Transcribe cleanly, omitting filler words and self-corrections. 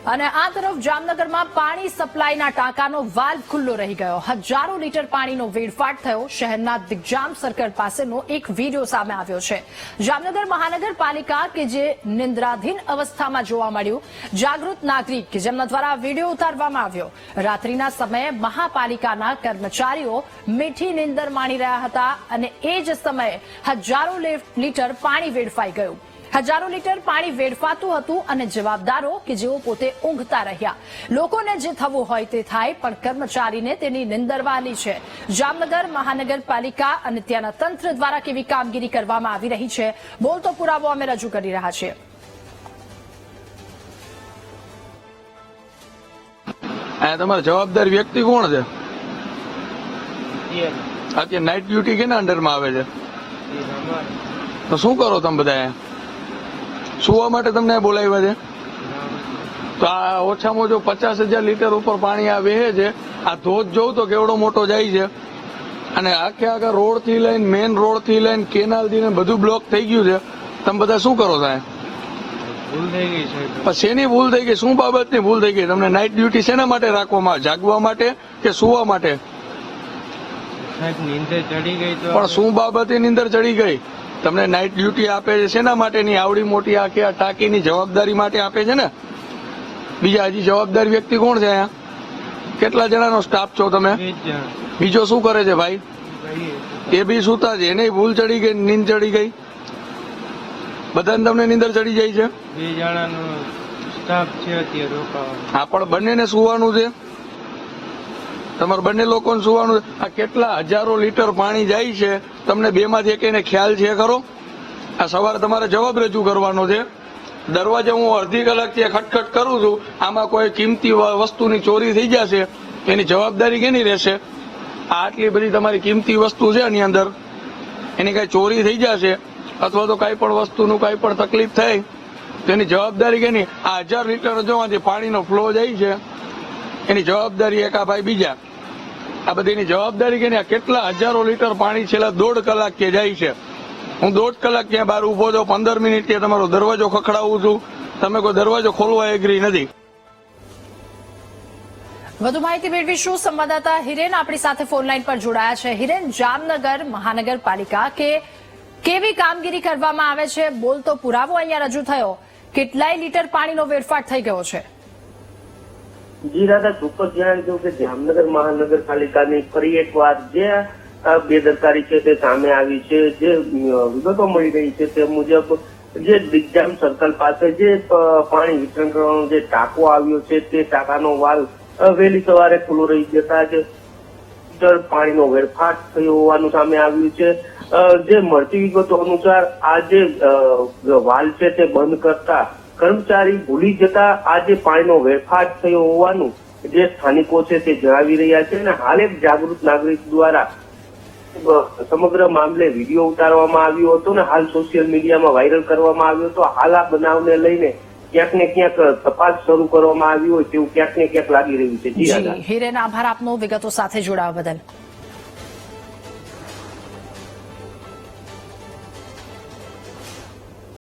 અને આ તરફ જામનગરમાં પાણી સપ્લાયના ટાંકાનો વાલ્વ ખુલ્લો રહી ગયો. હજારો લીટર પાણીનો વેડફાટ થયો. શહેરના દિગ્જામ સર્કલ પાસેનો એક વીડિયો સામે આવ્યો છે. જામનગર મહાનગરપાલિકા કે જે નિંદ્રાધીન અવસ્થામાં જોવા મળ્યું. જાગૃત નાગરિક કે જેમના દ્વારા વીડિયો ઉતારવામાં આવ્યો. રાત્રિના સમયે મહાપાલિકાના કર્મચારીઓ મીઠી નીંદર માણી રહ્યા હતા અને એ જ સમયે હજારો લીટર પાણી વેડફાઈ ગયું. હજારો લીટર પાણી વેડફાતું હતું અને જવાબદારો કે જેઓ પોતે ઊંઘતા રહ્યા. લોકોને જે થવું હોય તે થાય, પણ કર્મચારીને તેની નિંદર વહાલી છે. જામનગર મહાનગરપાલિકા અને ત્યાંના તંત્ર દ્વારા કેવી કામગીરી કરવામાં આવી રહી છે, બોલતો પુરાવો અમે રજૂ કરી રહ્યા છીએ. તમારો જવાબદાર વ્યક્તિ કોણ છે? અત્યારે નાઇટ ડ્યુટી કેના અંડરમાં આવે છે? તો શું કરો તમે બધા? સુવા માટે તમને બોલાવ્યા છે? તો આ ઓછામાં ઓછો 50,000 લીટર ઉપર પાણી આ વહે છે. આ ધોધ જોઉં તો કેવડો મોટો જાય છે અને આખા રોડ થી લઈને મેઇન રોડ થી લઈને કેનાલ થી બધું બ્લોક થઈ ગયું છે. તમે બધા શું કરો સાહેબ? ભૂલ થઈ ગઈ છે. શેની ભૂલ થઈ ગઈ? શું બાબતની ભૂલ થઈ ગઈ? તમને નાઇટ ડ્યુટી શેના માટે રાખવામાં આવે? જાગવા માટે કે સુવા માટે? નીંદર ચડી ગઈ તો પણ શું બાબતે નીંદર ચડી ગઈ? તમને નાઇટ ડ્યુટી આપે છે શેના માટેની? આવડી મોટી આખી આ ટાંકીની જવાબદારી માટે આપે છે ને. બીજા હજી જવાબદાર વ્યક્તિ કોણ છે અહીંયા? કેટલા જણાનો સ્ટાફ છો તમે? બીજો શું કરે છે ભાઈ? એ બી સુતા છે, એને ભૂલ ચડી ગઈ, નીંદ ચડી ગઈ. બધાને તમને નીંદર ચડી જાય છે? 2 જણાનો સ્ટાફ છે અત્યારે રોકાવાનો. હા, પણ બંનેને સુવાનું છે. તમારે બંને લોકોને સુવાનું છે. આ કેટલા હજારો લીટર પાણી જાય છે, તમને બેમાંથી એકને ખ્યાલ છે ખરો? આ સવારે તમારે જવાબ રજૂ કરવાનો છે. દરવાજે હું અડધી કલાકથી ખટખટ કરું છું, આમાં કોઈ કિંમતી વસ્તુની ચોરી થઈ જશે, એની જવાબદારી કેની રહેશે? આ આટલી બધી તમારી કિંમતી વસ્તુ છે એની અંદર, એની કઈ ચોરી થઈ જશે અથવા તો કઈ પણ વસ્તુનું કઈ પણ તકલીફ થાય તો એની જવાબદારી કેની? આ 1000 લીટર જોવાથી પાણીનો ફ્લો જાય છે, એની જવાબદારી એક આ ભાઈ બીજા. આ બધીની જવાબદારી કે કેટલા હજારો લીટર પાણી છેલ્લા 1.5 કલાક કે જાય છે. હું 1.5 કલાક ત્યાં બહાર ઉભો છું, 15 મિનિટ ત્યાં તમારો દરવાજો ખખડાવું છું, તમે કોઈ દરવાજો ખોલવા એગ્રી નથી. વધુ માહિતી મેળવીશું. સંવાદદાતા હિરેન આપણી સાથે ફોન લાઈન પર જોડાયા છે. હિરેન, જામનગર મહાનગરપાલિકા કે કેવી કામગીરી કરવામાં આવે છે, બોલતો પુરાવો અહીંયા રજૂ થયો. કેટલાય લીટર પાણીનો વેડફાટ થઈ ગયો છે? જી દાદા, ચોક્કસ જણાવી દઉં કે જામનગર મહાનગરપાલિકાની ફરી એકવાર જે બેદરકારી છે તે સામે આવી છે. જે વિગતો મળી રહી છે તે મુજબ જે દિગ્જામ સર્કલ પાસે જે પાણી વિતરણ કરવાનો જે ટાંકો આવ્યો છે તે ટાંકાનો વાલ્વ વહેલી સવારે ખુલ્લો રહી જતા જ પાણીનો વેડફાટ થયો હોવાનું સામે આવ્યું છે. જે મળતી વિગતો અનુસાર આ જે વાલ્વ છે તે બંધ કરતા કર્મચારી ભૂલી જતા આજે પાણીનો વેડફાટ થયો હોવાનું જે સ્થાનિકો છે તે જણાવી રહ્યા છે. અને હાલ એક જાગૃત નાગરિક દ્વારા સમગ્ર મામલે વિડીયો ઉતારવામાં આવ્યો હતો અને હાલ સોશિયલ મીડિયામાં વાયરલ કરવામાં આવ્યો હતો. હાલ આ બનાવને લઈને ક્યાંક ને ક્યાંક તપાસ શરૂ કરવામાં આવી હોય તેવું ક્યાંક ને ક્યાંક લાગી રહ્યું છે. જી હિરેન, આભાર આપનો વિગતો સાથે જોડાવા બદલ.